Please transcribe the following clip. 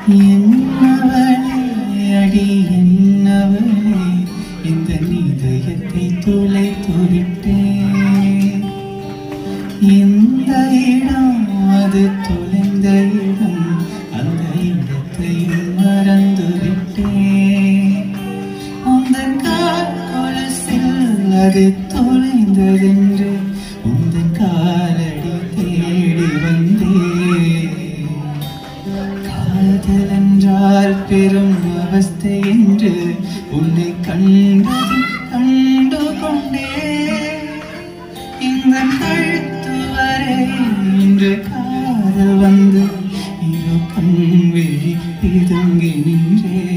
என்னவளே அடி என்னவளே இந்த இதயத்தை தொலைத்துவிட்டேன். இந்த இடம் அது தொலைந்த இடம், அந்த இடத்தையும் மறந்துவிட்டேன். உந்தன் கால் அது தொலைந்ததென்று உந்தன் காலடி தேடி வந்தேன். காதல் என்றால் பெரும் அவஸ்தை என்று உன்னை கண்டு கொண்டேன். இந்த கழுத்து வரை இன்று காதல் வந்து இரு கண் விழி பிதுங்கி நின்றே.